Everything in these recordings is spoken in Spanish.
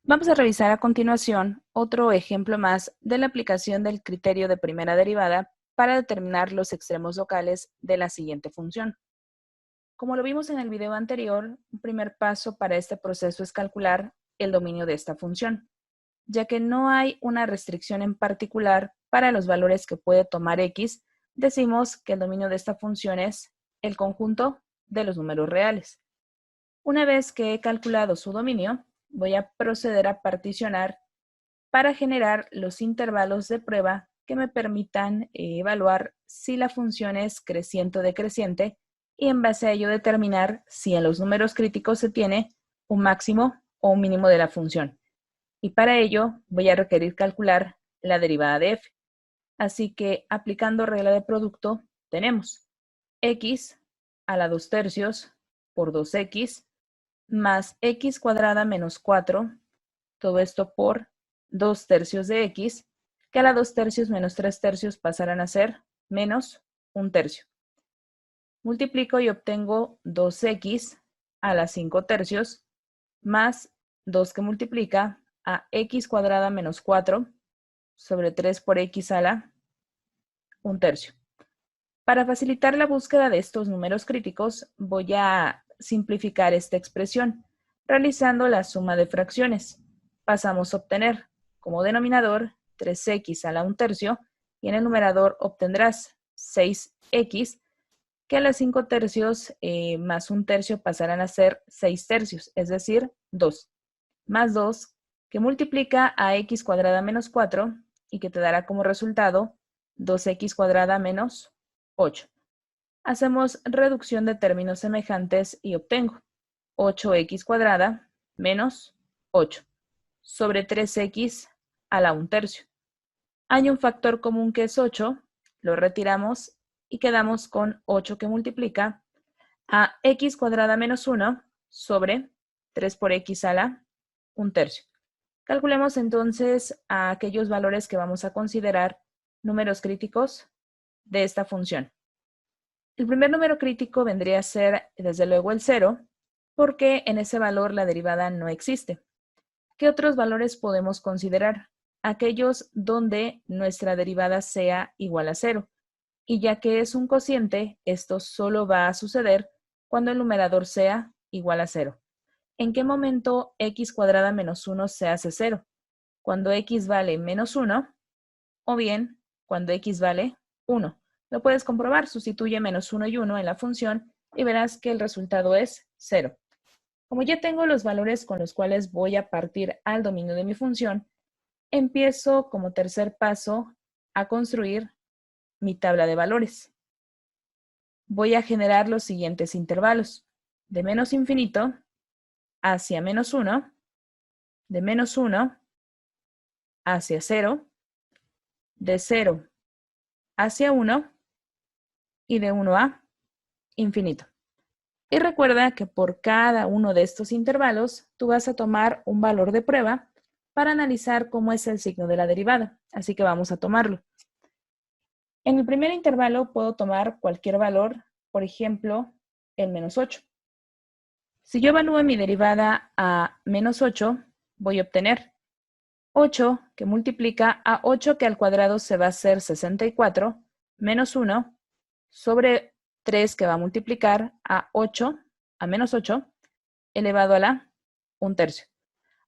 Vamos a revisar a continuación otro ejemplo más de la aplicación del criterio de primera derivada para determinar los extremos locales de la siguiente función. Como lo vimos en el video anterior, un primer paso para este proceso es calcular el dominio de esta función, ya que no hay una restricción en particular para los valores que puede tomar x. Decimos que el dominio de esta función es el conjunto de los números reales. Una vez que he calculado su dominio, voy a proceder a particionar para generar los intervalos de prueba que me permitan evaluar si la función es creciente o decreciente y en base a ello determinar si en los números críticos se tiene un máximo o un mínimo de la función. Y para ello voy a requerir calcular la derivada de f. Así que aplicando regla de producto tenemos x a la 2/3 por 2x más x cuadrada menos 4, todo esto por 2/3 de x, que a la 2/3 menos 3/3 pasarán a ser menos 1/3. Multiplico y obtengo 2x a la 5/3 más 2 que multiplica a x cuadrada menos 4 sobre 3 por x a la 1/3. Para facilitar la búsqueda de estos números críticos, voy a simplificar esta expresión, realizando la suma de fracciones. Pasamos a obtener como denominador 3x a la 1/3 y en el numerador obtendrás 6x, que a las 5/3 más 1/3 pasarán a ser 6/3, es decir, 2, más 2, que multiplica a x cuadrada menos 4 y que te dará como resultado 2x cuadrada menos 8. Hacemos reducción de términos semejantes y obtengo 8x cuadrada menos 8 sobre 3x a la 1/3. Hay un factor común que es 8, lo retiramos y quedamos con 8 que multiplica a x cuadrada menos 1 sobre 3 por x a la 1/3. Calculemos entonces a aquellos valores que vamos a considerar números críticos de esta función. El primer número crítico vendría a ser, desde luego, el 0, porque en ese valor la derivada no existe. ¿Qué otros valores podemos considerar? Aquellos donde nuestra derivada sea igual a 0. Y ya que es un cociente, esto solo va a suceder cuando el numerador sea igual a 0. ¿En qué momento x cuadrada menos 1 se hace 0? Cuando x vale menos 1 o bien cuando x vale 1. Lo puedes comprobar, sustituye menos 1 y 1 en la función y verás que el resultado es 0. Como ya tengo los valores con los cuales voy a partir al dominio de mi función, empiezo como tercer paso a construir mi tabla de valores. Voy a generar los siguientes intervalos: de menos infinito hacia menos 1, de menos 1 hacia 0, de 0 hacia 1 y de 1 a infinito. Y recuerda que por cada uno de estos intervalos tú vas a tomar un valor de prueba para analizar cómo es el signo de la derivada. Así que vamos a tomarlo. En el primer intervalo puedo tomar cualquier valor, por ejemplo, el menos 8. Si yo evalúo mi derivada a menos 8, voy a obtener 8 que multiplica a 8 que al cuadrado se va a hacer 64, menos 1 sobre 3 que va a multiplicar a 8, a menos 8, elevado a la 1/3.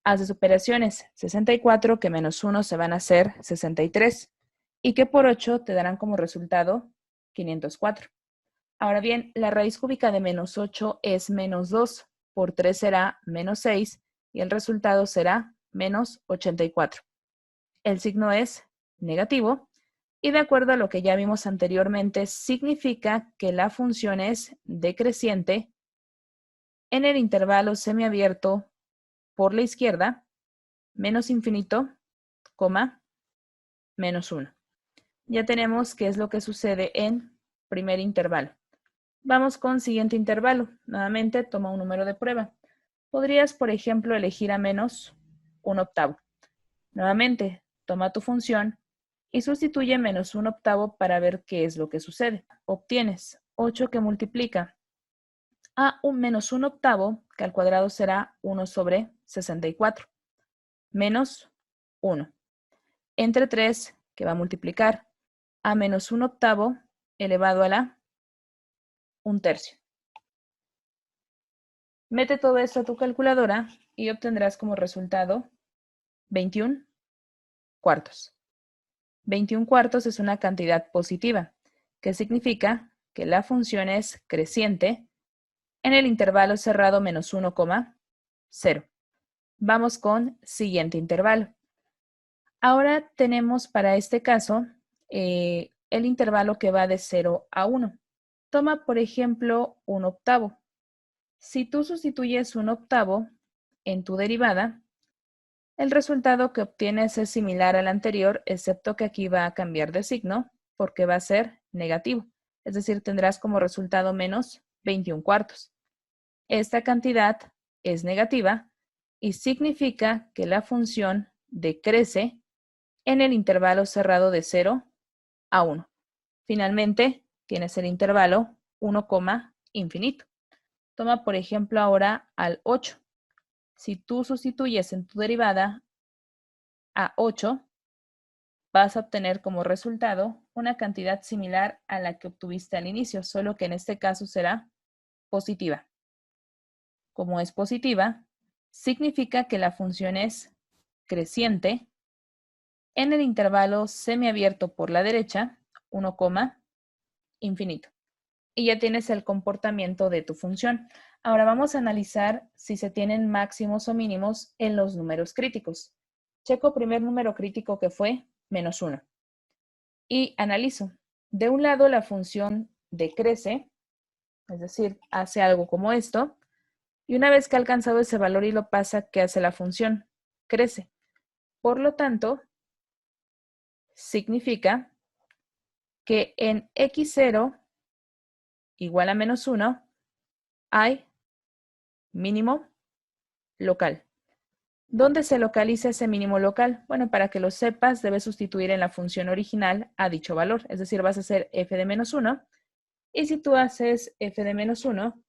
Haces operaciones: 64 que menos 1 se van a hacer 63 y que por 8 te darán como resultado 504. Ahora bien, la raíz cúbica de menos 8 es menos 2, por 3 será menos 6 y el resultado será menos 84. El signo es negativo y, de acuerdo a lo que ya vimos anteriormente, significa que la función es decreciente en el intervalo semiabierto por la izquierda, menos infinito, coma, menos 1. Ya tenemos qué es lo que sucede en primer intervalo. Vamos con siguiente intervalo. Nuevamente toma un número de prueba. Podrías, por ejemplo, elegir a menos 1/8. Nuevamente, toma tu función y sustituye menos 1/8 para ver qué es lo que sucede. Obtienes 8 que multiplica a un menos 1/8, que al cuadrado será 1 sobre 64. menos 1. Entre 3, que va a multiplicar a menos 1/8 elevado a la 1/3. Mete todo esto a tu calculadora y obtendrás como resultado 21 cuartos. 21 cuartos es una cantidad positiva, que significa que la función es creciente en el intervalo cerrado menos 1,0. Vamos con siguiente intervalo. Ahora tenemos para este caso el intervalo que va de 0 a 1. Toma, por ejemplo, 1/8. Si tú sustituyes 1/8 en tu derivada, el resultado que obtienes es similar al anterior, excepto que aquí va a cambiar de signo porque va a ser negativo. Es decir, tendrás como resultado menos 21 cuartos. Esta cantidad es negativa y significa que la función decrece en el intervalo cerrado de 0 a 1. Finalmente, tienes el intervalo 1, infinito. Toma, por ejemplo, ahora al 8. Si tú sustituyes en tu derivada a 8, vas a obtener como resultado una cantidad similar a la que obtuviste al inicio, solo que en este caso será positiva. Como es positiva, significa que la función es creciente en el intervalo semiabierto por la derecha, 1, infinito. Y ya tienes el comportamiento de tu función. Ahora vamos a analizar si se tienen máximos o mínimos en los números críticos. Checo primer número crítico que fue menos 1. Y analizo. De un lado la función decrece, es decir, hace algo como esto. Y una vez que ha alcanzado ese valor y lo pasa, ¿qué hace la función? Crece. Por lo tanto, significa que en x0 igual a menos 1 hay mínimo local. ¿Dónde se localiza ese mínimo local? Bueno, para que lo sepas, debes sustituir en la función original a dicho valor. Es decir, vas a hacer f de menos 1. Y si tú haces f de menos 1,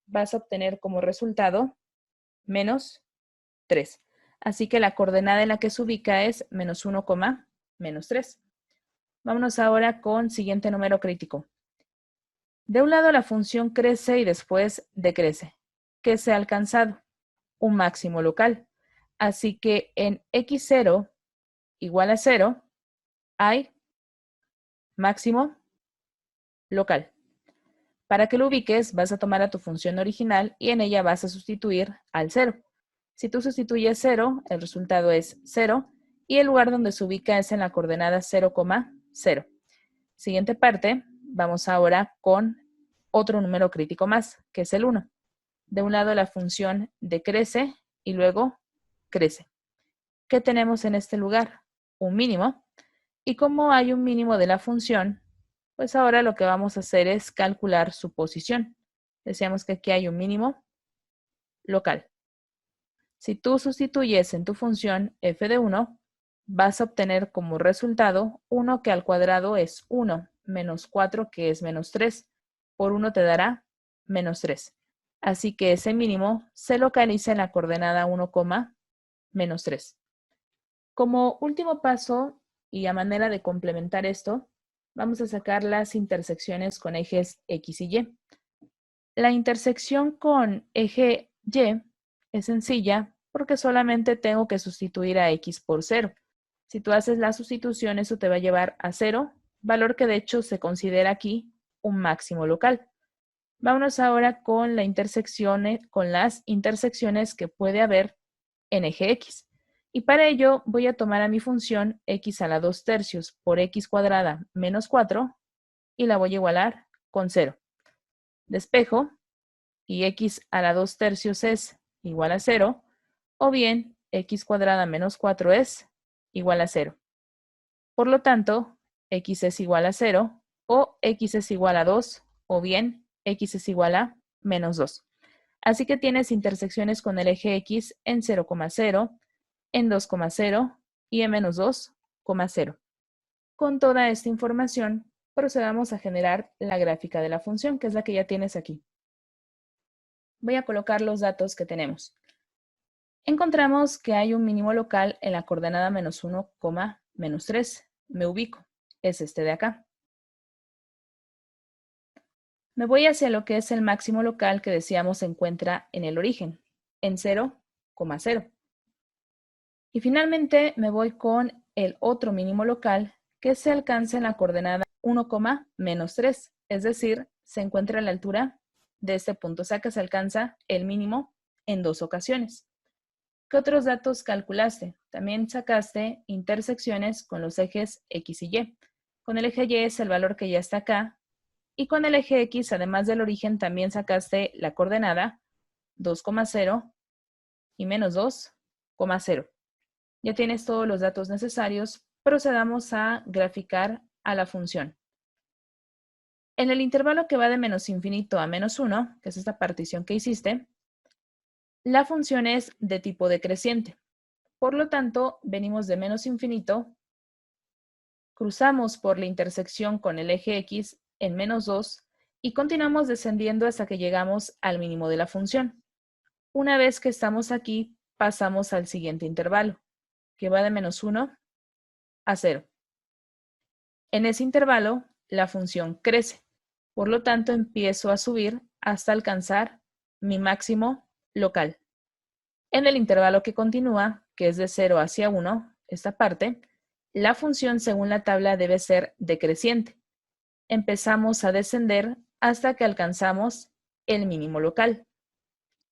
vas a obtener como resultado menos 3. Así que la coordenada en la que se ubica es menos 1, menos 3. Vámonos ahora con siguiente número crítico. De un lado la función crece y después decrece. ¿Qué se ha alcanzado? Un máximo local. Así que en x0 igual a 0 hay máximo local. Para que lo ubiques, vas a tomar a tu función original y en ella vas a sustituir al 0. Si tú sustituyes 0, el resultado es 0 y el lugar donde se ubica es en la coordenada 0, 0. Siguiente parte, vamos ahora con otro número crítico más, que es el 1. De un lado la función decrece y luego crece. ¿Qué tenemos en este lugar? Un mínimo. Y como hay un mínimo de la función, pues ahora lo que vamos a hacer es calcular su posición. Decíamos que aquí hay un mínimo local. Si tú sustituyes en tu función f de 1, vas a obtener como resultado 1 que al cuadrado es 1, menos 4 que es menos 3. Por 1 te dará menos 3. Así que ese mínimo se localiza en la coordenada 1, menos 3. Como último paso y a manera de complementar esto, vamos a sacar las intersecciones con ejes X y Y. La intersección con eje Y es sencilla porque solamente tengo que sustituir a X por 0. Si tú haces la sustitución, eso te va a llevar a 0, valor que de hecho se considera aquí un máximo local. Vámonos ahora con las intersecciones que puede haber en eje X. Y para ello voy a tomar a mi función x a la 2/3 por x cuadrada menos 4 y la voy a igualar con 0. Despejo y x a la 2/3 es igual a 0, o bien x cuadrada menos 4 es igual a 0. Por lo tanto, x es igual a 0, o x es igual a 2, o bien x es igual a menos 2. Así que tienes intersecciones con el eje x en 0, 0, en 2, 0 y en menos 2, 0. Con toda esta información, procedamos a generar la gráfica de la función, que es la que ya tienes aquí. Voy a colocar los datos que tenemos. Encontramos que hay un mínimo local en la coordenada -1, -3. Me ubico. Es este de acá. Me voy hacia lo que es el máximo local que decíamos se encuentra en el origen, en 0, 0. Y finalmente me voy con el otro mínimo local que se alcanza en la coordenada 1, -3, es decir, se encuentra a la altura de este punto, o sea que se alcanza el mínimo en 2 ocasiones. ¿Qué otros datos calculaste? También sacaste intersecciones con los ejes X y Y. Con el eje Y es el valor que ya está acá, y con el eje X, además del origen, también sacaste la coordenada 2,0 y -2,0. Ya tienes todos los datos necesarios. Procedamos a graficar a la función. En el intervalo que va de -infinito a -1, que es esta partición que hiciste, la función es de tipo decreciente. Por lo tanto, venimos de -infinito, cruzamos por la intersección con el eje X en -2 y continuamos descendiendo hasta que llegamos al mínimo de la función. Una vez que estamos aquí, pasamos al siguiente intervalo, que va de -1 a 0. En ese intervalo, la función crece. Por lo tanto, empiezo a subir hasta alcanzar mi máximo local. En el intervalo que continúa, que es de 0 hacia 1, esta parte, la función según la tabla debe ser decreciente. Empezamos a descender hasta que alcanzamos el mínimo local.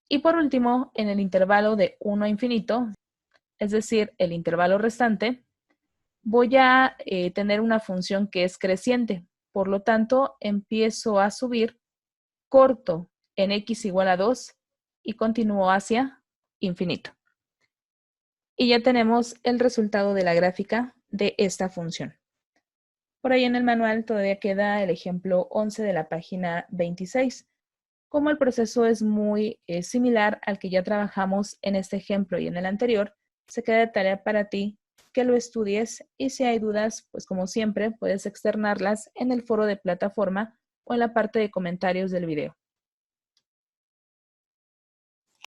Y por último, en el intervalo de 1 a infinito, es decir, el intervalo restante, voy a tener una función que es creciente. Por lo tanto, empiezo a subir, corto en x igual a 2 y continúo hacia infinito. Y ya tenemos el resultado de la gráfica de esta función. Por ahí en el manual todavía queda el ejemplo 11 de la página 26. Como el proceso es muy similar al que ya trabajamos en este ejemplo y en el anterior, se queda de tarea para ti que lo estudies y si hay dudas, pues como siempre, puedes externarlas en el foro de plataforma o en la parte de comentarios del video.